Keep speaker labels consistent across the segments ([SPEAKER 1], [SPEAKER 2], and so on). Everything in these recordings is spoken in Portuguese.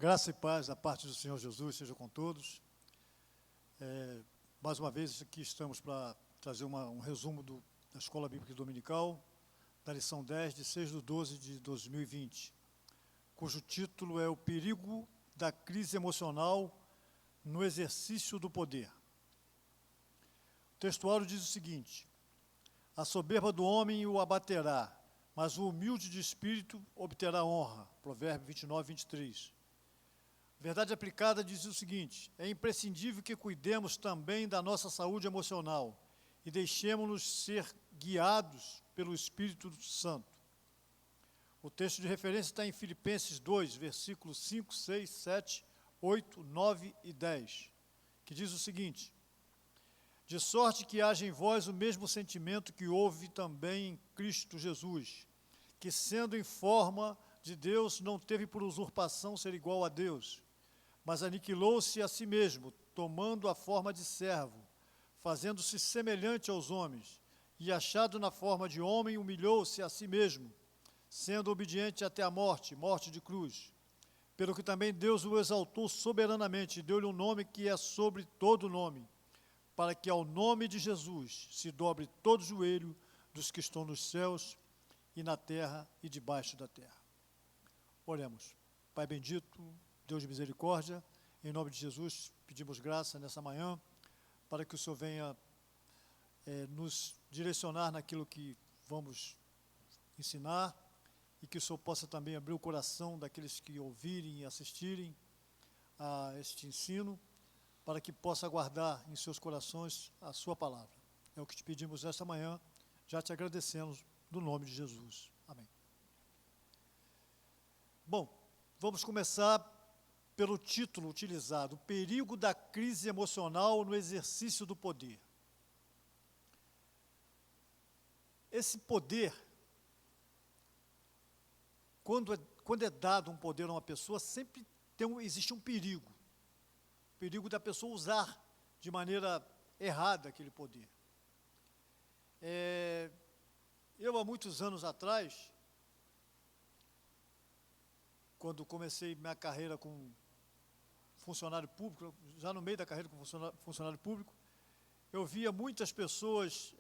[SPEAKER 1] Graça e paz da parte do Senhor Jesus seja com todos. Mais uma vez aqui estamos para trazer um resumo da Escola Bíblica Dominical, da lição 10, de 6/12 de 2020, cujo título é O Perigo da Crise Emocional no Exercício do Poder. O textuário diz o seguinte: a soberba do homem o abaterá, mas o humilde de espírito obterá honra. Provérbio 29:23. Verdade aplicada diz o seguinte: é imprescindível que cuidemos também da nossa saúde emocional e deixemos-nos ser guiados pelo Espírito Santo. O texto de referência está em Filipenses 2, versículos 5, 6, 7, 8, 9 e 10, que diz o seguinte: de sorte que haja em vós o mesmo sentimento que houve também em Cristo Jesus, que sendo em forma de Deus, não teve por usurpação ser igual a Deus, mas aniquilou-se a si mesmo, tomando a forma de servo, fazendo-se semelhante aos homens, e achado na forma de homem, humilhou-se a si mesmo, sendo obediente até a morte, morte de cruz. Pelo que também Deus o exaltou soberanamente, e deu-lhe um nome que é sobre todo nome, para que ao nome de Jesus se dobre todo joelho dos que estão nos céus e na terra e debaixo da terra. Oremos. Pai bendito, Deus de misericórdia, em nome de Jesus, pedimos graça nessa manhã, para que o Senhor venha nos direcionar naquilo que vamos ensinar, e que o Senhor possa também abrir o coração daqueles que ouvirem e assistirem a este ensino, para que possa guardar em seus corações a sua palavra. É o que te pedimos esta manhã, já te agradecemos, no nome de Jesus. Amém. Bom, vamos começar pelo título utilizado, O Perigo da Crise Emocional no Exercício do Poder. Esse poder, quando é dado um poder a uma pessoa, sempre existe um perigo. O perigo da pessoa usar de maneira errada aquele poder. Eu, há muitos anos atrás, quando comecei minha carreira com funcionário público, já no meio da carreira como funcionário público, eu via muitas pessoas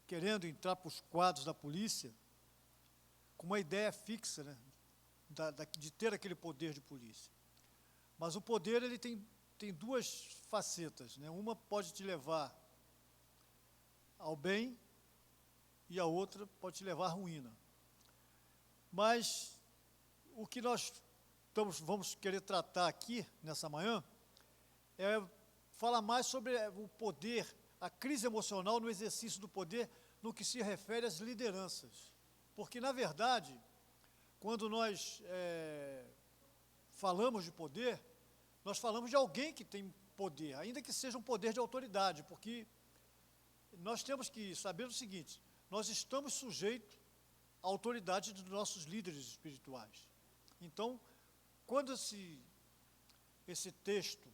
[SPEAKER 1] querendo entrar para os quadros da polícia com uma ideia fixa, né, de ter aquele poder de polícia. Mas o poder ele tem duas facetas, né? Uma pode te levar ao bem e a outra pode te levar à ruína. Mas o que nós vamos querer tratar aqui, nessa manhã, é falar mais sobre o poder, a crise emocional no exercício do poder, no que se refere às lideranças. Porque, na verdade, quando nós falamos de poder, nós falamos de alguém que tem poder, ainda que seja um poder de autoridade, porque nós temos que saber o seguinte: nós estamos sujeitos à autoridade dos nossos líderes espirituais. Então, quando esse texto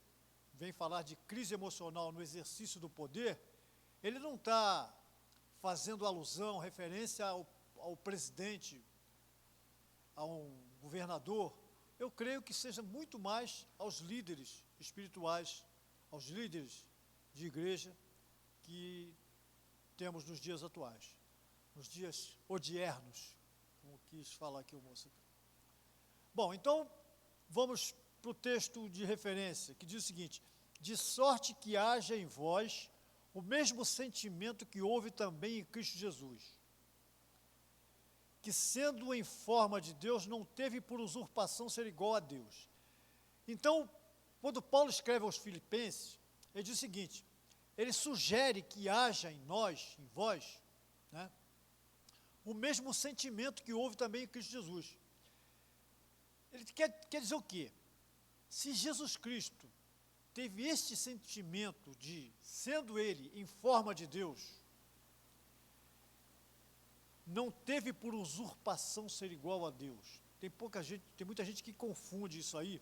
[SPEAKER 1] vem falar de crise emocional no exercício do poder, ele não está fazendo alusão, referência ao presidente, a um governador. Eu creio que seja muito mais aos líderes espirituais, aos líderes de igreja que temos nos dias atuais, nos dias odiernos, como quis falar aqui o moço. Bom, então, vamos para o texto de referência, que diz o seguinte: de sorte que haja em vós o mesmo sentimento que houve também em Cristo Jesus, que sendo em forma de Deus, não teve por usurpação ser igual a Deus. Então, quando Paulo escreve aos Filipenses, ele diz o seguinte: ele sugere que haja em nós, em vós, né, o mesmo sentimento que houve também em Cristo Jesus. Ele quer dizer o quê? Se Jesus Cristo teve este sentimento de, sendo ele em forma de Deus, não teve por usurpação ser igual a Deus. Tem muita gente que confunde isso aí.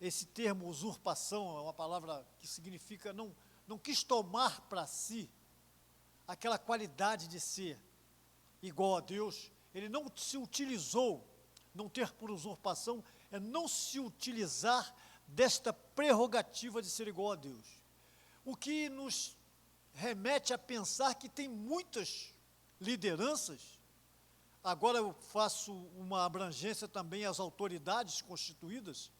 [SPEAKER 1] Esse termo usurpação é uma palavra que significa não quis tomar para si aquela qualidade de ser igual a Deus. Ele não se utilizou não ter por usurpação, é não se utilizar desta prerrogativa de ser igual a Deus. O que nos remete a pensar que tem muitas lideranças, agora eu faço uma abrangência também às autoridades constituídas,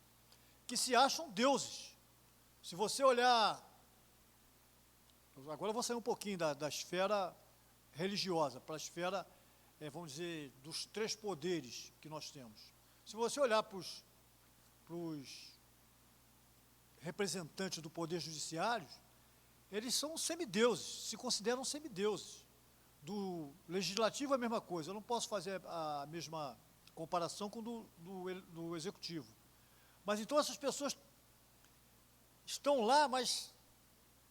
[SPEAKER 1] que se acham deuses. Se você olhar, agora eu vou sair um pouquinho da esfera religiosa, para a esfera, vamos dizer, dos três poderes que nós temos. Se você olhar para os representantes do poder judiciário, eles são semideuses, se consideram semideuses. Do legislativo é a mesma coisa, eu não posso fazer a mesma comparação com do executivo. Mas então essas pessoas estão lá, mas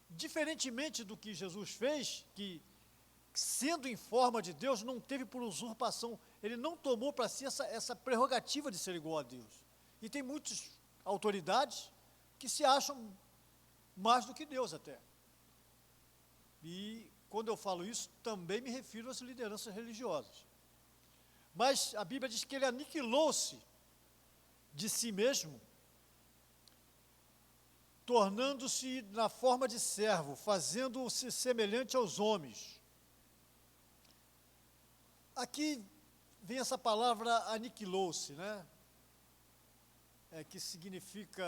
[SPEAKER 1] diferentemente do que Jesus fez, que sendo em forma de Deus, não teve por usurpação, ele não tomou para si essa prerrogativa de ser igual a Deus. E tem muitas autoridades que se acham mais do que Deus até. E quando eu falo isso, também me refiro às lideranças religiosas. Mas a Bíblia diz que ele aniquilou-se de si mesmo, tornando-se na forma de servo, fazendo-se semelhante aos homens. Aqui vem essa palavra aniquilou-se, né? Que significa,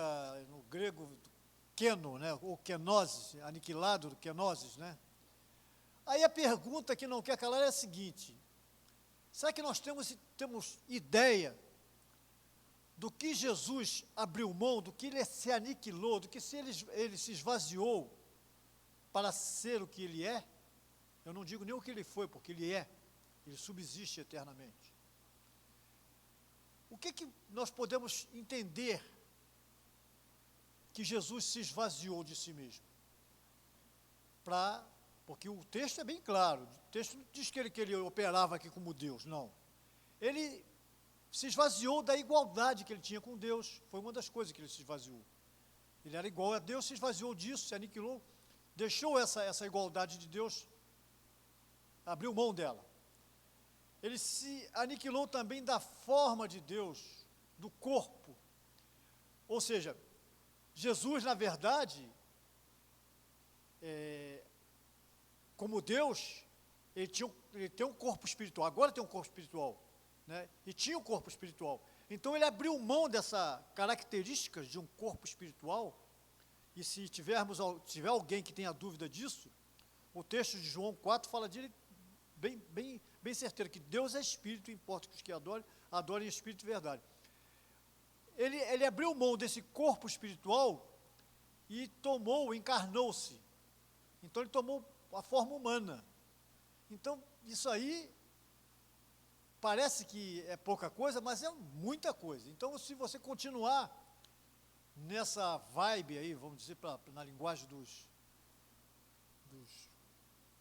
[SPEAKER 1] no grego, keno, né? Ou kenosis, aniquilado, kenosis, né? Aí a pergunta que não quer calar é a seguinte: será que nós temos ideia do que Jesus abriu mão, do que ele se aniquilou, do que ele se esvaziou para ser o que ele é? Eu não digo nem o que ele foi, porque ele subsiste eternamente. O que nós podemos entender que Jesus se esvaziou de si mesmo? Porque o texto é bem claro, o texto não diz que ele operava aqui como Deus, não. Ele se esvaziou da igualdade que ele tinha com Deus, foi uma das coisas que ele se esvaziou. Ele era igual a Deus, se esvaziou disso, se aniquilou, deixou essa igualdade de Deus, abriu mão dela. Ele se aniquilou também da forma de Deus, do corpo. Ou seja, Jesus, na verdade, como Deus, ele tem um corpo espiritual, agora tem um corpo espiritual, né? E tinha um corpo espiritual. Então ele abriu mão dessa característica de um corpo espiritual, e se tiver alguém que tenha dúvida disso, o texto de João 4 fala dele bem certeiro, que Deus é espírito, importa que os que adorem espírito e verdade. Ele abriu mão desse corpo espiritual e encarnou-se. Então ele tomou a forma humana. Então isso aí parece que é pouca coisa, mas é muita coisa. Então se você continuar nessa vibe aí, vamos dizer, na linguagem dos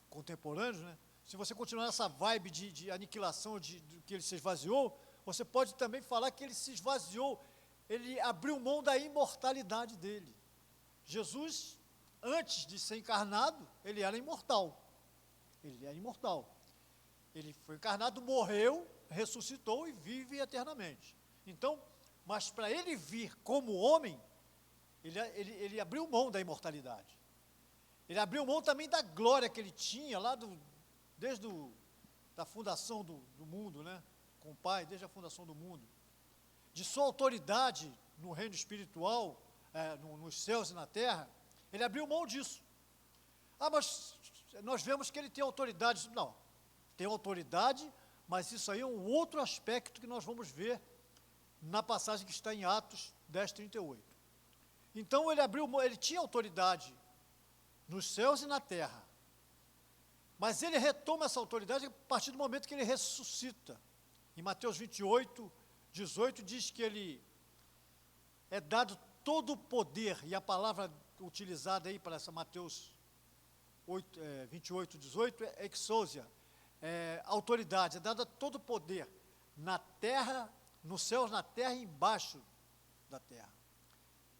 [SPEAKER 1] contemporâneos, né? Se você continuar nessa vibe de aniquilação, de que ele se esvaziou, você pode também falar que ele se esvaziou, ele abriu mão da imortalidade dele. Jesus, antes de ser encarnado, ele era imortal. Ele era imortal. Ele foi encarnado, morreu, ressuscitou e vive eternamente. Então, mas para ele vir como homem, ele abriu mão da imortalidade. Ele abriu mão também da glória que ele tinha lá desde a fundação do mundo, né? Com o Pai, desde a fundação do mundo. De sua autoridade no reino espiritual, nos céus e na terra, ele abriu mão disso. Mas nós vemos que ele tem autoridade. Não, tem autoridade, mas isso aí é um outro aspecto que nós vamos ver na passagem que está em Atos 10:38. Então ele tinha autoridade nos céus e na terra, mas ele retoma essa autoridade a partir do momento que ele ressuscita. Em Mateus 28:18 diz que ele é dado todo o poder, e a palavra utilizada aí para essa Mateus 28:18 é exousia, autoridade, é dada todo o poder na terra, nos céus, na terra e embaixo da terra.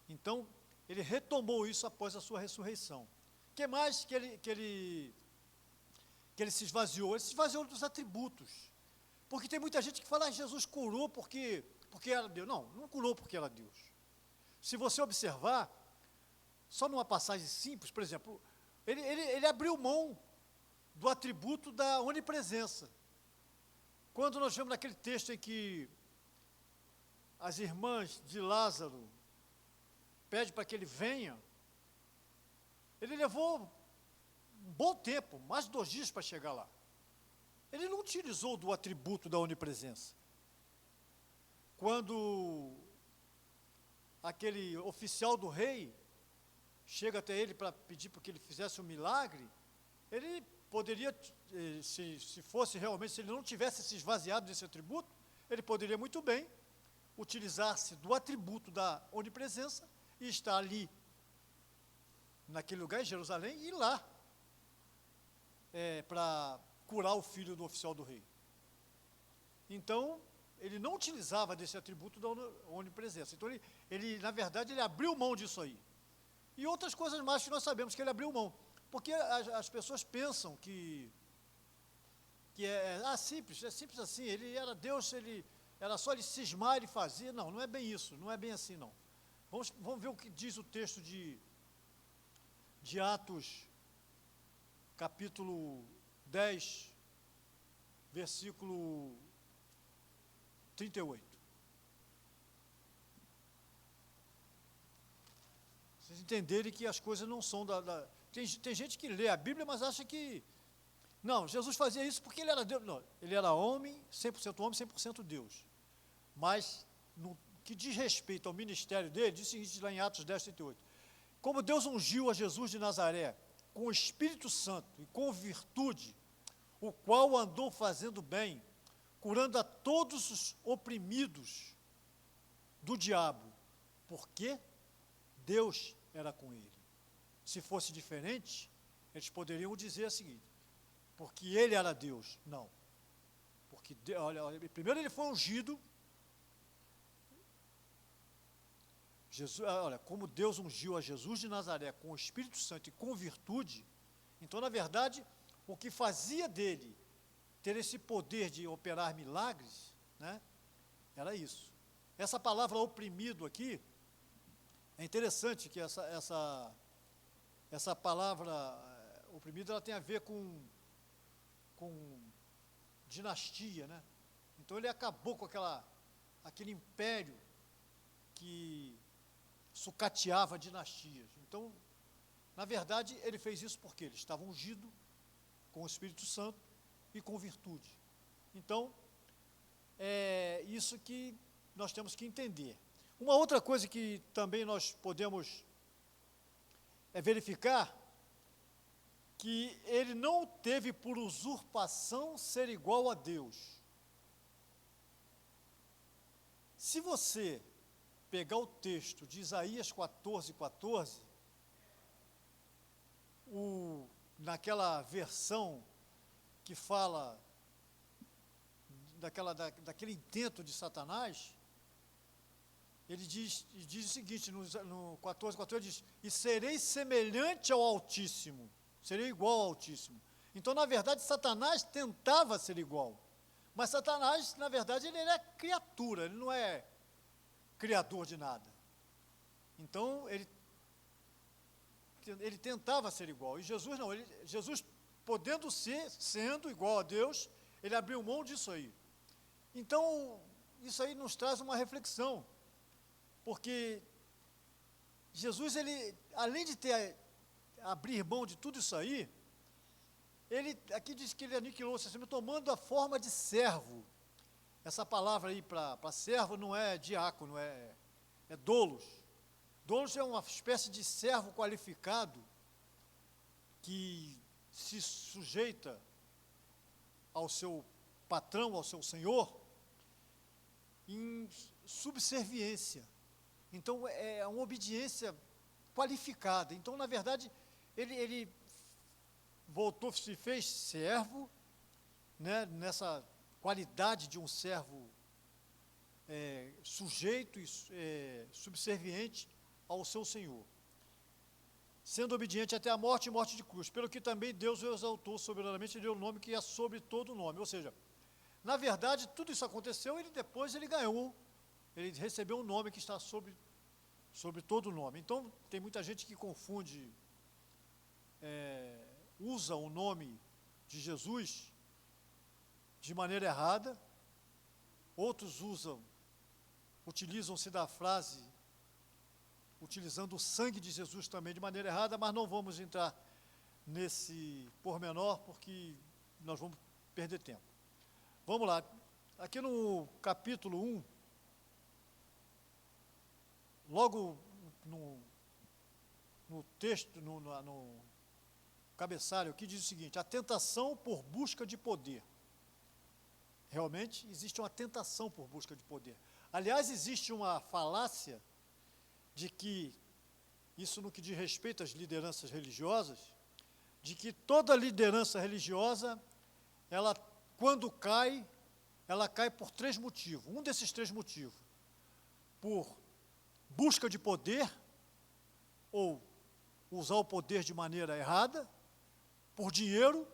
[SPEAKER 1] Então, ele retomou isso após a sua ressurreição. O que mais que ele se esvaziou? Ele se esvaziou dos atributos. Porque tem muita gente que fala, Jesus curou porque era Deus. Não, não curou porque era Deus. Se você observar, só numa passagem simples, por exemplo, ele abriu mão do atributo da onipresença. Quando nós vemos naquele texto em que as irmãs de Lázaro pedem para que ele venha, ele levou um bom tempo, mais de 2 dias para chegar lá. Ele não utilizou do atributo da onipresença. Quando aquele oficial do rei chega até ele para pedir para que ele fizesse um milagre, ele poderia, se fosse realmente, se ele não tivesse se esvaziado desse atributo, ele poderia muito bem utilizar-se do atributo da onipresença e estar ali, naquele lugar em Jerusalém, e ir lá para curar o filho do oficial do rei. Então, ele não utilizava desse atributo da onipresença. Então, ele, na verdade, ele abriu mão disso aí. E outras coisas mais que nós sabemos que ele abriu mão. Porque as pessoas pensam que é simples assim, ele era Deus, era só ele cismar, ele fazia. Não, não é bem isso, não é bem assim, não. Vamos ver o que diz o texto de Atos, capítulo 10, versículo 38. Vocês entenderem que as coisas não são Tem gente que lê a Bíblia, mas acha que... Não, Jesus fazia isso porque ele era Deus. Não, ele era homem, 100% homem, 100% Deus. Mas, no que diz respeito ao ministério dele, diz o seguinte lá em Atos 10, 38. Como Deus ungiu a Jesus de Nazaré com o Espírito Santo e com virtude, o qual andou fazendo bem, curando a todos os oprimidos do diabo, porque Deus era com ele. Se fosse diferente, eles poderiam dizer o seguinte, porque ele era Deus. Não. Porque, olha, primeiro ele foi ungido. Olha, como Deus ungiu a Jesus de Nazaré com o Espírito Santo e com virtude, então, na verdade, o que fazia dele ter esse poder de operar milagres, né, era isso. Essa palavra oprimido aqui, é interessante que essa palavra oprimido, ela tem a ver com dinastia, né? Então ele acabou com aquele império que sucateava dinastias. Então, na verdade, ele fez isso porque ele estava ungido com o Espírito Santo e com virtude. Então, é isso que nós temos que entender. Uma outra coisa que também nós podemos verificar, que ele não teve por usurpação ser igual a Deus. Se você pegar o texto de Isaías 14, 14, naquela versão que fala daquele intento de Satanás, ele diz o seguinte, no 14, 14, ele diz, e serei semelhante ao Altíssimo, serei igual ao Altíssimo. Então, na verdade, Satanás tentava ser igual, mas Satanás, na verdade, ele é criatura, ele não é criador de nada. Então, ele tentava ser igual, e Jesus não, Jesus, podendo sendo igual a Deus, ele abriu mão disso aí. Então, isso aí nos traz uma reflexão, porque Jesus, ele, além de abrir mão de tudo isso aí, ele, aqui diz que ele aniquilou-se, tomando a forma de servo. Essa palavra aí para servo não é diácono, é doulos. Doulos é uma espécie de servo qualificado que se sujeita ao seu patrão, ao seu senhor, em subserviência. Então, é uma obediência qualificada. Então, na verdade, ele voltou, se fez servo, né, nessa qualidade de um servo sujeito e subserviente ao seu Senhor, sendo obediente até a morte e morte de cruz, pelo que também Deus o exaltou soberanamente e deu o nome que é sobre todo nome. Ou seja, Na verdade, tudo isso aconteceu, depois ele ganhou, ele recebeu um nome que está sobre todo o nome. Então, tem muita gente que confunde, usa o nome de Jesus de maneira errada, outros utilizam-se da frase, utilizando o sangue de Jesus também de maneira errada, mas não vamos entrar nesse pormenor, porque nós vamos perder tempo. Vamos lá, aqui no capítulo 1, logo no texto, no cabeçalho aqui, diz o seguinte: a tentação por busca de poder. Realmente existe uma tentação por busca de poder. Aliás, existe uma falácia de que, isso no que diz respeito às lideranças religiosas, de que toda liderança religiosa, ela, quando cai, ela cai por 3 motivos. Um desses 3 motivos: por busca de poder, ou usar o poder de maneira errada, por dinheiro,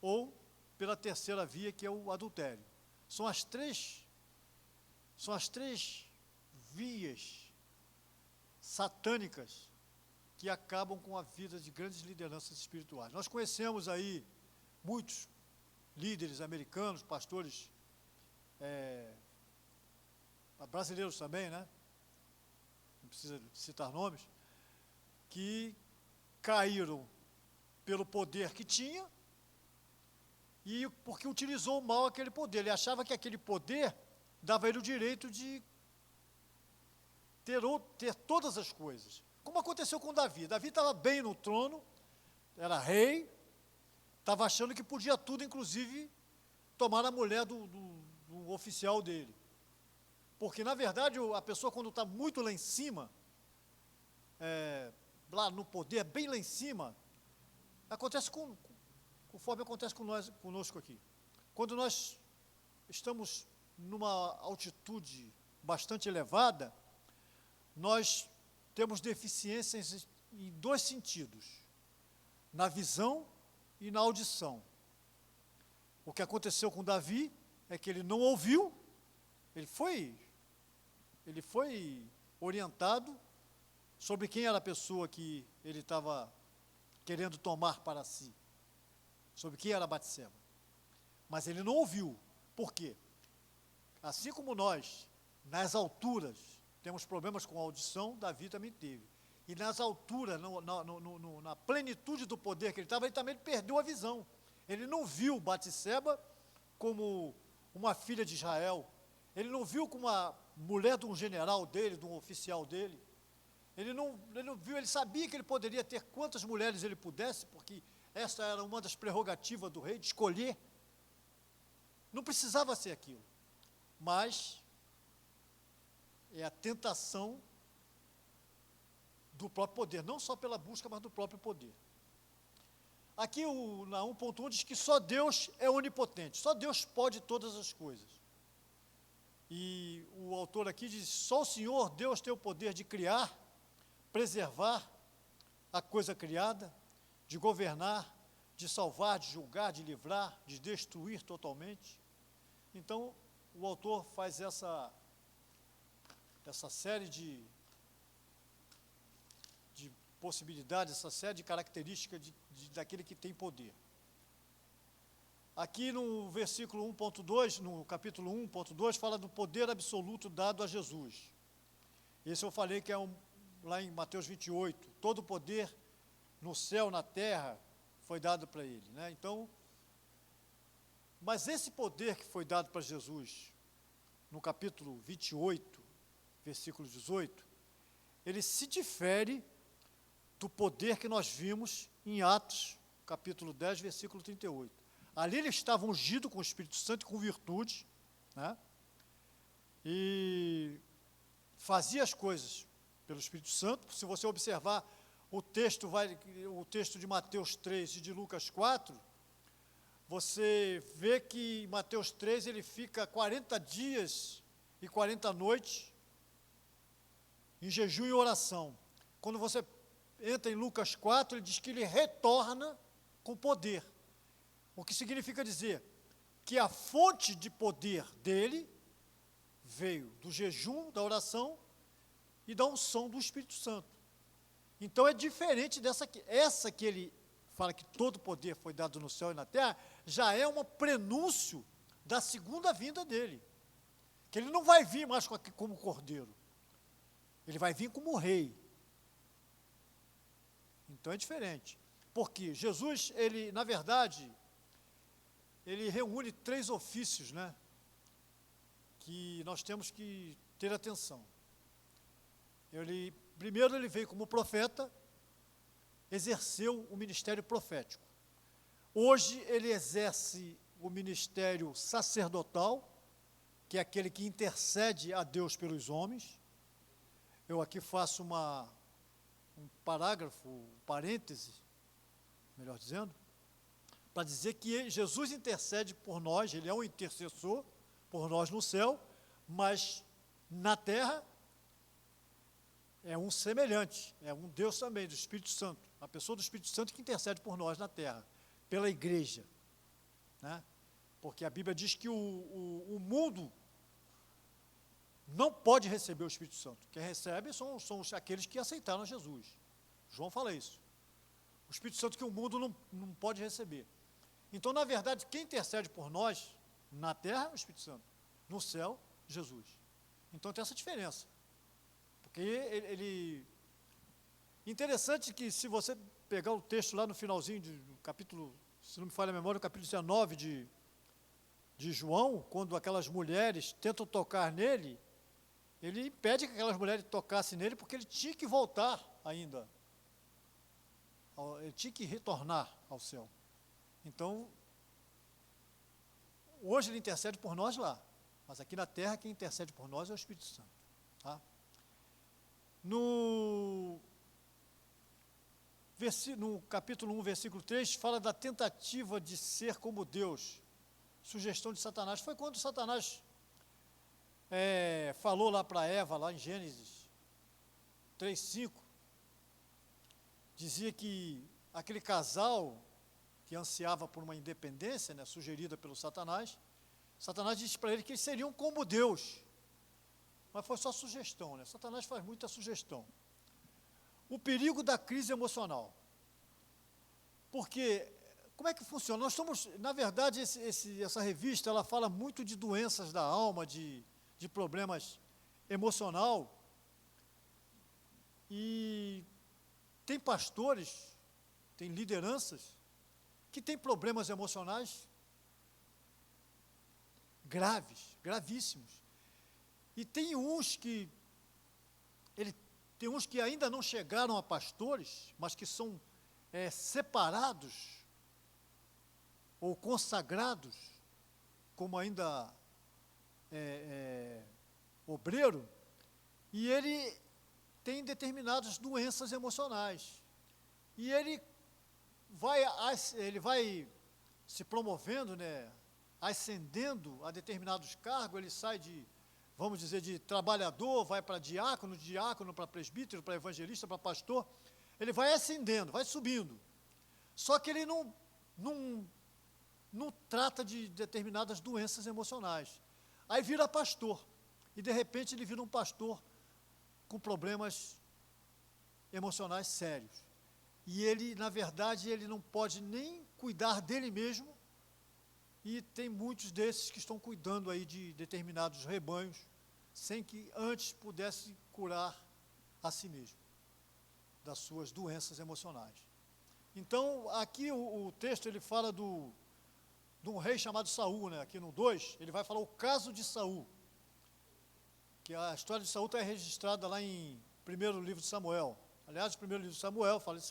[SPEAKER 1] ou pela terceira via, que é o adultério. São as três vias satânicas que acabam com a vida de grandes lideranças espirituais. Nós conhecemos aí muitos líderes americanos, pastores brasileiros também, né? Não precisa citar nomes, que caíram pelo poder que tinha e porque utilizou mal aquele poder. Ele achava que aquele poder dava a ele o direito de ter todas as coisas. Como aconteceu com Davi. Davi estava bem no trono, era rei, estava achando que podia tudo, inclusive tomar a mulher do oficial dele. Porque, na verdade, a pessoa, quando está muito lá em cima, lá no poder, bem lá em cima, acontece conforme acontece conosco aqui. Quando nós estamos numa altitude bastante elevada, nós temos deficiências em 2 sentidos: na visão e na audição. O que aconteceu com Davi é que ele não ouviu, ele foi orientado sobre quem era a pessoa que ele estava querendo tomar para si, sobre quem era Batseba. Mas ele não ouviu. Por quê? Assim como nós, nas alturas, temos problemas com a audição, Davi também teve. E nas alturas, na plenitude do poder que ele estava, ele também perdeu a visão. Ele não viu Batseba como uma filha de Israel. Ele não viu como uma mulher de um general dele, de um oficial dele. Ele não viu, ele sabia que ele poderia ter quantas mulheres ele pudesse, porque essa era uma das prerrogativas do rei, de escolher. Não precisava ser aquilo. Mas é a tentação do próprio poder, não só pela busca, mas do próprio poder. Aqui na 1.1 diz que só Deus é onipotente, só Deus pode todas as coisas. E o autor aqui diz: só o Senhor Deus tem o poder de criar, preservar a coisa criada, de governar, de salvar, de julgar, de livrar, de destruir totalmente. Então, o autor faz essa série de possibilidades, essa série de características daquele que tem poder. Aqui no versículo 1.2, no capítulo 1.2, fala do poder absoluto dado a Jesus. Esse eu falei que é lá em Mateus 28, todo o poder no céu, na terra, foi dado para ele, né? Então, mas esse poder que foi dado para Jesus, no capítulo 28, versículo 18, ele se difere do poder que nós vimos em Atos, capítulo 10, versículo 38. Ali ele estava ungido com o Espírito Santo e com virtude, né? E fazia as coisas pelo Espírito Santo. Se você observar o texto de Mateus 3 e de Lucas 4, você vê que em Mateus 3 ele fica 40 dias e 40 noites em jejum e oração. Quando você entra em Lucas 4, ele diz que ele retorna com poder. O que significa dizer? que a fonte de poder dele veio do jejum, da oração e da unção do Espírito Santo. Então é diferente dessa aqui. Essa que ele fala que todo poder foi dado no céu e na terra, já é um prenúncio da segunda vinda dele. Que ele não vai vir mais como cordeiro. Ele vai vir como rei. Então é diferente. Porque Jesus, ele, na verdade, ele reúne 3 ofícios, né? Que nós temos que ter atenção. Primeiro ele veio como profeta, exerceu o ministério profético. Hoje ele exerce o ministério sacerdotal, que é aquele que intercede a Deus pelos homens. Eu aqui faço um parágrafo, um parêntese, melhor dizendo, para dizer que Jesus intercede por nós, ele é um intercessor por nós no céu, mas na terra é um semelhante, é um Deus também, do Espírito Santo, a pessoa do Espírito Santo que intercede por nós na terra, pela igreja, né? Porque a Bíblia diz que o mundo não pode receber o Espírito Santo. Quem recebe são aqueles que aceitaram Jesus. João fala isso. O Espírito Santo que o mundo não pode receber. Então, na verdade, quem intercede por nós na terra é o Espírito Santo. No céu, Jesus. Então tem essa diferença. Porque interessante que se você pegar o texto lá no finalzinho do capítulo, se não me falha a memória, o capítulo 19 de João, quando aquelas mulheres tentam tocar nele, ele impede que aquelas mulheres tocassem nele, porque ele tinha que voltar ainda. Ele tinha que retornar ao céu. Então, hoje ele intercede por nós lá, mas aqui na terra quem intercede por nós é o Espírito Santo. Tá? No capítulo 1, versículo 3, fala da tentativa de ser como Deus, sugestão de Satanás. Foi quando Satanás falou lá para Eva, lá em Gênesis 3:5, dizia que aquele casal que ansiava por uma independência, né, sugerida pelo Satanás disse para ele que eles seriam como Deus. Mas foi só sugestão, né? Satanás faz muita sugestão. O perigo da crise emocional. Porque, como é que funciona? Nós somos, na verdade, essa revista, ela fala muito de doenças da alma, de problemas emocional. E tem pastores, tem lideranças, que têm problemas emocionais graves, gravíssimos. E tem uns que ainda não chegaram a pastores, mas que são separados ou consagrados, como ainda obreiro, e ele tem determinadas doenças emocionais. E ele vai se promovendo, né, ascendendo a determinados cargos, ele sai vamos dizer, de trabalhador, vai para diácono para presbítero, para evangelista, para pastor, ele vai ascendendo, vai subindo. Só que ele não trata de determinadas doenças emocionais. Aí vira pastor, e de repente ele vira um pastor com problemas emocionais sérios. E ele, na verdade, ele não pode nem cuidar dele mesmo, e tem muitos desses que estão cuidando aí de determinados rebanhos, sem que antes pudesse curar a si mesmo, das suas doenças emocionais. Então, aqui o texto, ele fala de um rei chamado Saul, né? Aqui no 2, ele vai falar o caso de Saul, que a história de Saul está registrada lá em 1º livro de Samuel. Aliás, o 1º livro de Samuel fala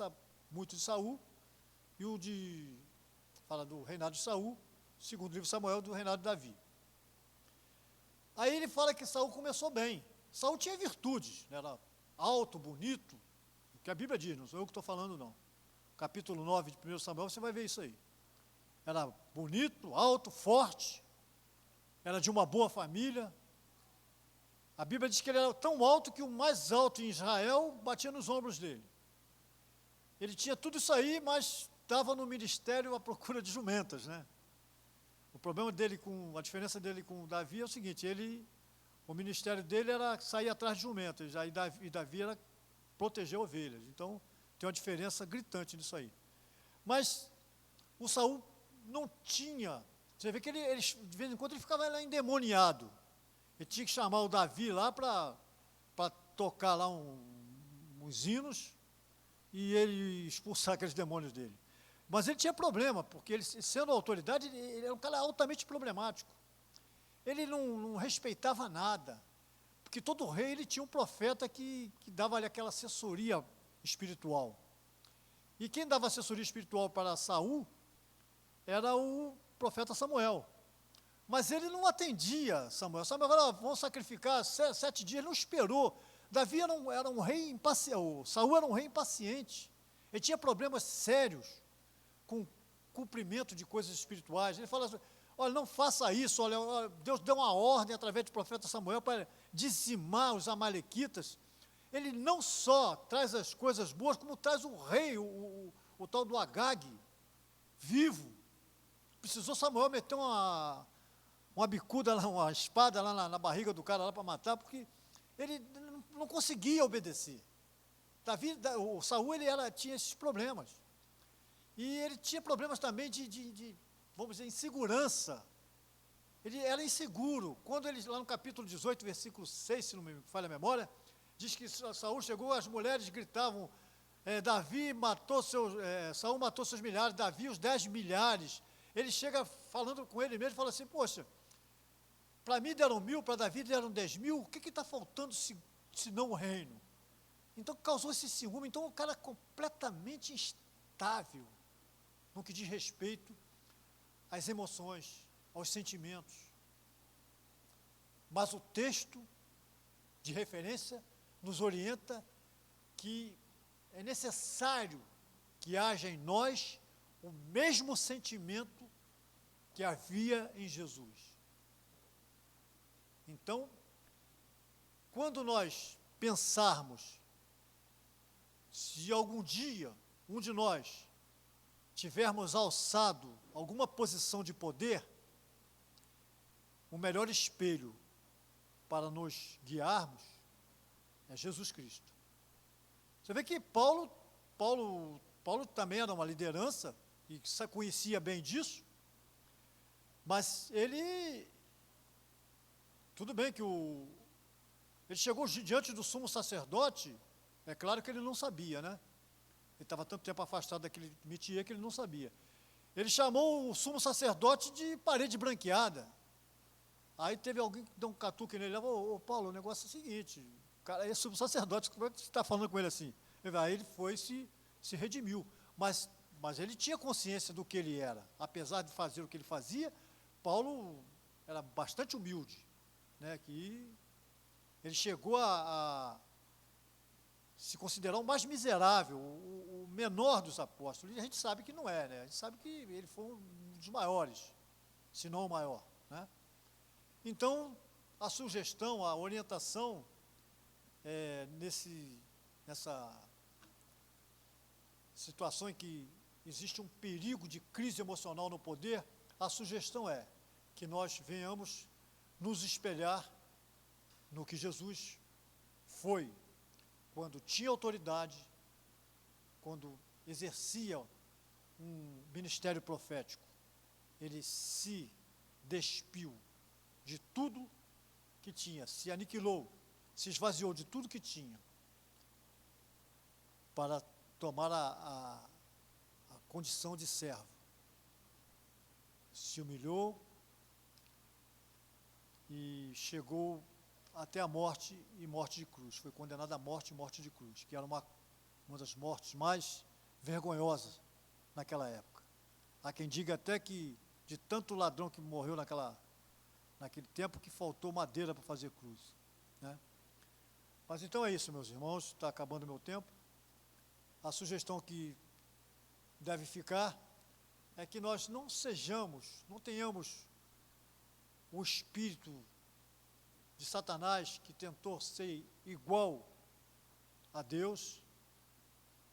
[SPEAKER 1] muito de Saul, e fala do reinado de Saul, o 2º livro de Samuel, do reinado de Davi. Aí ele fala que Saul começou bem. Saul tinha virtudes, né? Era alto, bonito, o que a Bíblia diz, não sou eu que estou falando, não. Capítulo 9 de 1 Samuel, você vai ver isso aí. Era bonito, alto, forte, era de uma boa família. A Bíblia diz que ele era tão alto que o mais alto em Israel batia nos ombros dele. Ele tinha tudo isso aí, mas estava no ministério à procura de jumentas, né? O problema dele a diferença dele com Davi é o seguinte, o ministério dele era sair atrás de jumentos, e Davi era proteger ovelhas. Então, tem uma diferença gritante nisso aí. Mas o Saul não tinha, você vê que ele de vez em quando ele ficava lá endemoniado. Ele tinha que chamar o Davi lá para tocar lá uns hinos e ele expulsar aqueles demônios dele. Mas ele tinha problema, porque ele, sendo autoridade, ele era um cara altamente problemático. Ele não respeitava nada, porque todo rei ele tinha um profeta que dava-lhe aquela assessoria espiritual. E quem dava assessoria espiritual para Saul era o profeta Samuel. Mas ele não atendia Samuel. Samuel falava, vamos sacrificar 7 dias, ele não esperou. Davi era um rei impaciente, Saul era um rei impaciente. Ele tinha problemas sérios com cumprimento de coisas espirituais. Ele fala assim, olha, não faça isso, olha, Deus deu uma ordem através do profeta Samuel para dizimar os amalequitas. Ele não só traz as coisas boas, como traz o rei, o tal do Agag, vivo. Precisou Samuel meter uma bicuda, uma espada lá na barriga do cara lá para matar, porque ele não conseguia obedecer. O Saul tinha esses problemas. E ele tinha problemas também de vamos dizer, insegurança. Ele era inseguro. Quando ele, lá no capítulo 18, versículo 6, se não me falha a memória, diz que Saul chegou, as mulheres gritavam, Saul matou seus milhares, Davi os 10 milhares. Ele chega falando com ele mesmo, fala assim, poxa, para mim deram 1000, para Davi deram 10.000, o que está faltando se não o reino? Então causou esse ciúme. Então o cara completamente instável no que diz respeito às emoções, aos sentimentos. Mas o texto de referência nos orienta que é necessário que haja em nós o mesmo sentimento que havia em Jesus. Então, quando nós pensarmos, se algum dia um de nós tivermos alçado alguma posição de poder, o melhor espelho para nos guiarmos é Jesus Cristo. Você vê que Paulo também era uma liderança e conhecia bem disso, mas tudo bem que ele chegou diante do sumo sacerdote, é claro que ele não sabia, né? Ele estava tanto tempo afastado daquele métier que ele não sabia. Ele chamou o sumo sacerdote de parede branqueada. Aí teve alguém que deu um catuque nele, ô Paulo, o negócio é o seguinte, o cara é sumo sacerdote, como é que você está falando com ele assim? Aí ele foi e se redimiu, mas ele tinha consciência do que ele era. Apesar de fazer o que ele fazia, Paulo era bastante humilde, né, que ele chegou a se considerar o mais miserável, o menor dos apóstolos, e a gente sabe que não é, né? A gente sabe que ele foi um dos maiores, se não o maior, né? Então, a sugestão, a orientação, nessa situação em que existe um perigo de crise emocional no poder, a sugestão é que nós venhamos nos espelhar no que Jesus foi, quando tinha autoridade, quando exercia um ministério profético. Ele se despiu de tudo que tinha, se aniquilou, se esvaziou de tudo que tinha, para tomar a condição de servo. Se humilhou e chegou até a morte e morte de cruz. Foi condenado à morte e morte de cruz, que era uma das mortes mais vergonhosas naquela época. Há quem diga até que de tanto ladrão que morreu naquele tempo, que faltou madeira para fazer cruz, né? Mas então é isso, meus irmãos, está acabando o meu tempo. A sugestão que deve ficar é que nós não tenhamos o espírito de Satanás, que tentou ser igual a Deus.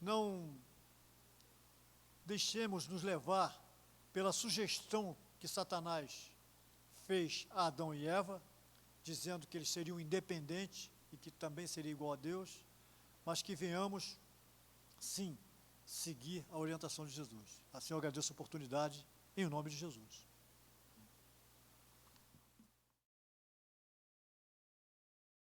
[SPEAKER 1] Não deixemos nos levar pela sugestão que Satanás fez a Adão e Eva, dizendo que eles seriam independentes e que também seria igual a Deus, mas que venhamos, sim, seguir a orientação de Jesus. Assim eu agradeço a oportunidade, em nome de Jesus.